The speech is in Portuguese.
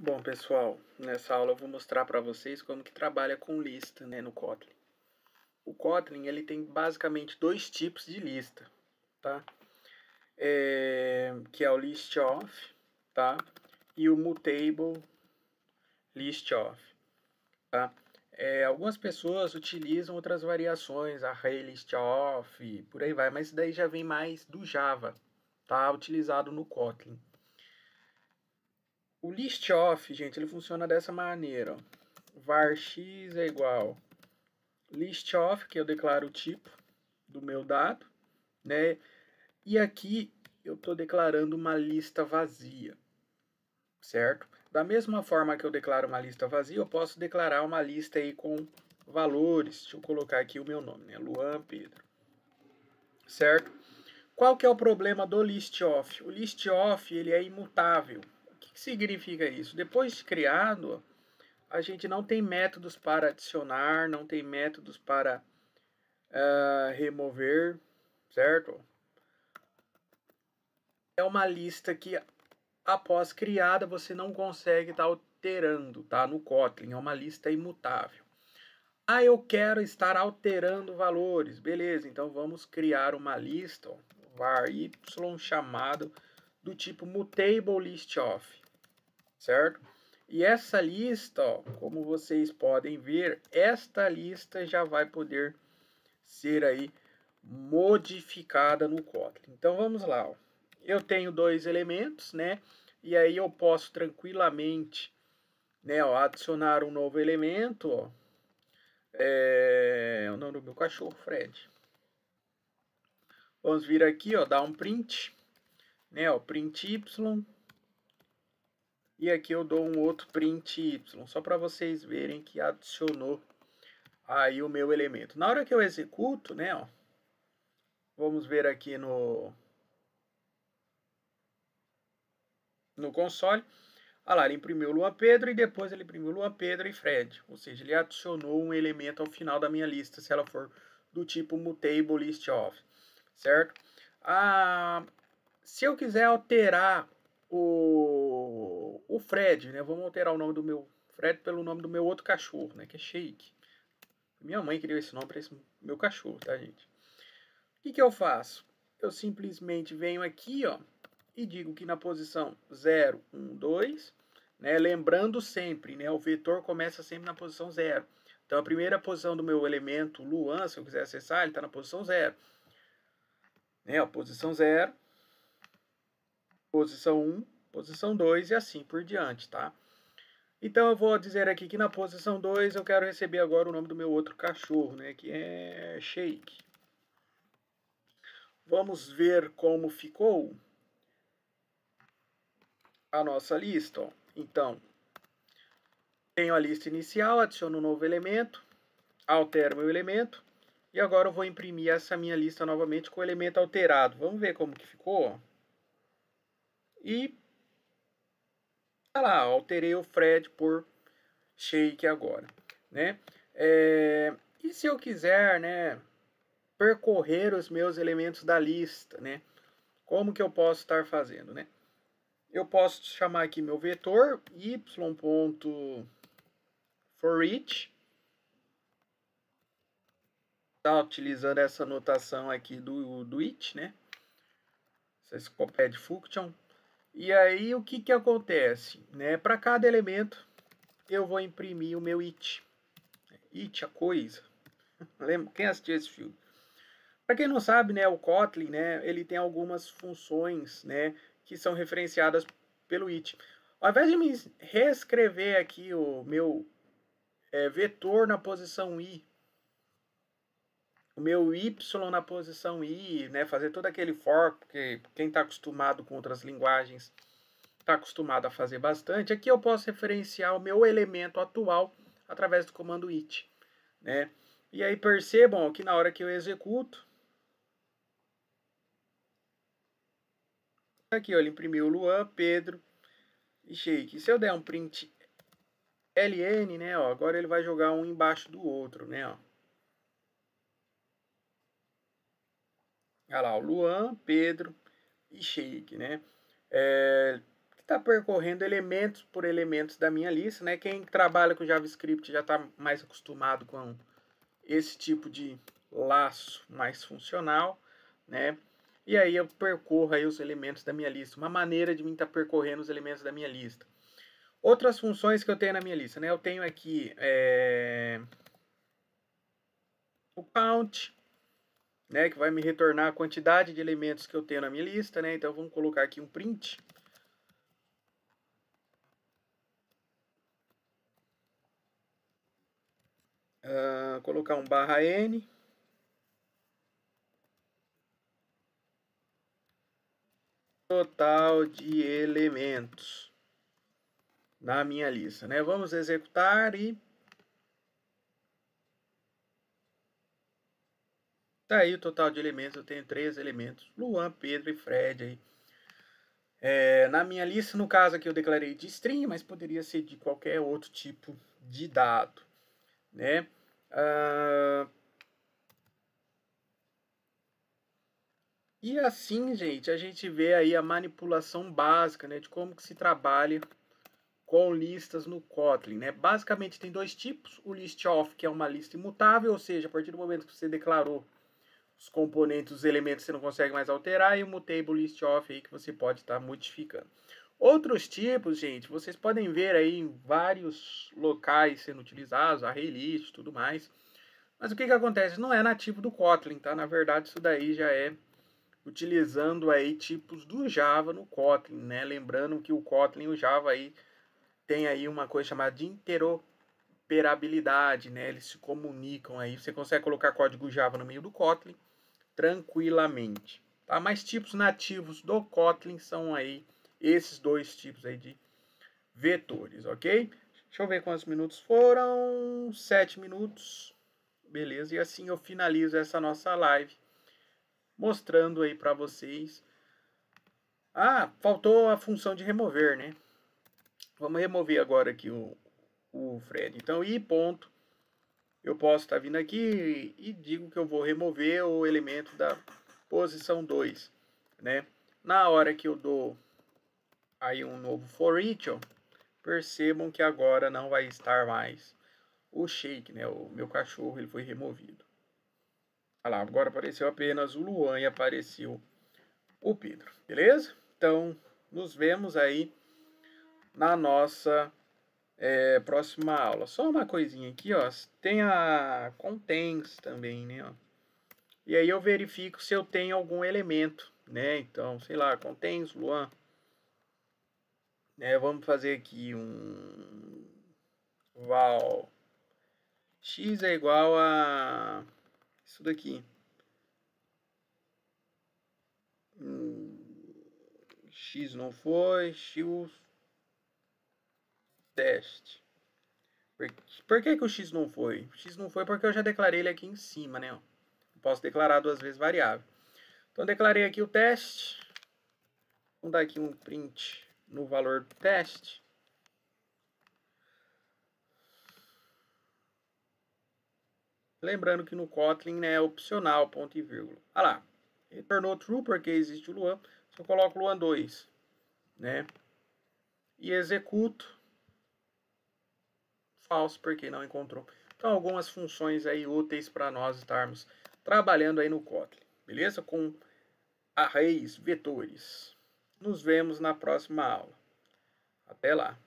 Bom, pessoal, nessa aula eu vou mostrar para vocês como que trabalha com lista, né, no Kotlin. O Kotlin, ele tem basicamente dois tipos de lista, tá? Que é o list of, tá? E o mutable list of, tá? Algumas pessoas utilizam outras variações, array list of, por aí vai, mas isso daí já vem mais do Java, tá? Utilizado no Kotlin. O list of, gente, ele funciona dessa maneira, ó. Var x é igual list of, que eu declaro o tipo do meu dado, né? E aqui eu estou declarando uma lista vazia, certo? Da mesma forma que eu declaro uma lista vazia, eu posso declarar uma lista aí com valores. Deixa eu colocar aqui o meu nome, né? Luan Pedro, certo? Qual que é o problema do list of? O list of, ele é imutável. O que significa isso? Depois de criado, a gente não tem métodos para adicionar, não tem métodos para remover, certo? É uma lista que, após criada, você não consegue estar alterando, tá? No Kotlin, é uma lista imutável. Ah, eu quero estar alterando valores. Beleza, então vamos criar uma lista, ó, var y chamado do tipo mutable list of, certo? E essa lista, ó, como vocês podem ver, esta lista já vai poder ser aí modificada no Kotlin. Então vamos lá, ó. Eu tenho dois elementos, né? E aí eu posso tranquilamente, né, ó, adicionar um novo elemento, ó. O nome do meu cachorro, Fred. Vamos vir aqui, ó, dar um print, né, ó, print y. E aqui eu dou um outro print y, só para vocês verem que adicionou aí o meu elemento. Na hora que eu executo, né, ó, vamos ver aqui no console. Ah lá, ele imprimiu Luan Pedro e depois ele imprimiu Luan Pedro e Fred. Ou seja, ele adicionou um elemento ao final da minha lista, se ela for do tipo mutable list of, certo? Se eu quiser alterar o Fred, né? Vamos alterar o nome do meu Fred pelo nome do meu outro cachorro, né? Que é Shake. Minha mãe criou esse nome para esse meu cachorro, tá, gente? O que eu faço? Eu simplesmente venho aqui, ó, e digo que na posição 0, 1, 2, né, lembrando sempre, né, o vetor começa sempre na posição 0. Então, a primeira posição do meu elemento Luan, se eu quiser acessar, ele está na posição 0. Né, ó, posição 0, posição 1, posição 2 e assim por diante, tá? Então, eu vou dizer aqui que na posição 2 eu quero receber agora o nome do meu outro cachorro, né, que é Shake. Vamos ver como ficou a nossa lista, ó. Então, tenho a lista inicial, adiciono um novo elemento, altero meu elemento, e agora eu vou imprimir essa minha lista novamente com o elemento alterado. Vamos ver como que ficou. E, tá lá, alterei o Fred por Shake agora, né? E se eu quiser, né, percorrer os meus elementos da lista, né? Como que eu posso estar fazendo, né? Eu posso chamar aqui meu vetor y.forEach, tá utilizando essa notação aqui do it, né? Essa scoped function. E aí o que acontece, né? Para cada elemento eu vou imprimir o meu it. It, a coisa. Lembra? Quem assistiu esse filme? Para quem não sabe, né, o Kotlin, né, ele tem algumas funções, né, que são referenciadas pelo it. Ao invés de me reescrever aqui o meu vetor na posição i, o meu y na posição i, né, fazer todo aquele for, porque quem está acostumado com outras linguagens está acostumado a fazer bastante, aqui eu posso referenciar o meu elemento atual através do comando it, né? E aí percebam que na hora que eu executo, aqui ó, ele imprimiu Luan, Pedro e Shake. Se eu der um print ln, né, ó, agora ele vai jogar um embaixo do outro, né, ó. Olha lá, o Luan, Pedro e Shake, né? está percorrendo elementos por elementos da minha lista, né? Quem trabalha com JavaScript já está mais acostumado com esse tipo de laço mais funcional, né? E aí eu percorro aí os elementos da minha lista, uma maneira de mim estar percorrendo os elementos da minha lista. Outras funções que eu tenho na minha lista, né? Eu tenho aqui o count, né? Que vai me retornar a quantidade de elementos que eu tenho na minha lista, né? Então vamos colocar aqui um print. Colocar um /n. Total de elementos na minha lista, né? Vamos executar e tá aí o total de elementos. Eu tenho 3 elementos: Luan, Pedro e Fred aí. Na minha lista, no caso aqui eu declarei de string, mas poderia ser de qualquer outro tipo de dado, né? E assim, gente, a gente vê aí a manipulação básica, né, de como que se trabalha com listas no Kotlin, né? Basicamente tem 2 tipos: o list of, que é uma lista imutável, ou seja, a partir do momento que você declarou os componentes, os elementos, você não consegue mais alterar, e o mutable list of aí que você pode estar modificando. Outros tipos, gente, vocês podem ver aí em vários locais sendo utilizados, ArrayList e tudo mais. Mas o que acontece? Não é nativo do Kotlin, tá? Na verdade, isso daí já é utilizando aí tipos do Java no Kotlin, né? Lembrando que o Kotlin e o Java aí tem aí uma coisa chamada de interoperabilidade, né? Eles se comunicam aí. Você consegue colocar código Java no meio do Kotlin tranquilamente, tá? Mas tipos nativos do Kotlin são aí esses 2 tipos aí de vetores, ok? Deixa eu ver quantos minutos foram. 7 minutos. Beleza, e assim eu finalizo essa nossa live mostrando aí para vocês. Faltou a função de remover, né? Vamos remover agora aqui o Fred. Então, i ponto, eu posso estar vindo aqui e digo que eu vou remover o elemento da posição 2, né? Na hora que eu dou aí um novo for each, ó, percebam que agora não vai estar mais o shake, né? O meu cachorro, ele foi removido. Olha lá, agora apareceu apenas o Luan e apareceu o Pedro, beleza? Então, nos vemos aí na nossa próxima aula. Só uma coisinha aqui, ó. Tem a contains também, né? Ó. E aí eu verifico se eu tenho algum elemento, né? Então, sei lá, contains Luan. Vamos fazer aqui um val x é igual a isso daqui. X não foi, x teste. Por que o x não foi? O x não foi porque eu já declarei ele aqui em cima, né? Posso declarar 2 vezes variável. Então, declarei aqui o teste. Vamos dar aqui um print no valor do teste. Lembrando que no Kotlin, né, é opcional, ponto e vírgula. Ah lá, retornou true porque existe o Luan. Se eu coloco Luan 2, né, e executo, falso porque não encontrou. Então, algumas funções aí úteis para nós estarmos trabalhando aí no Kotlin, beleza? Com arrays, vetores. Nos vemos na próxima aula. Até lá!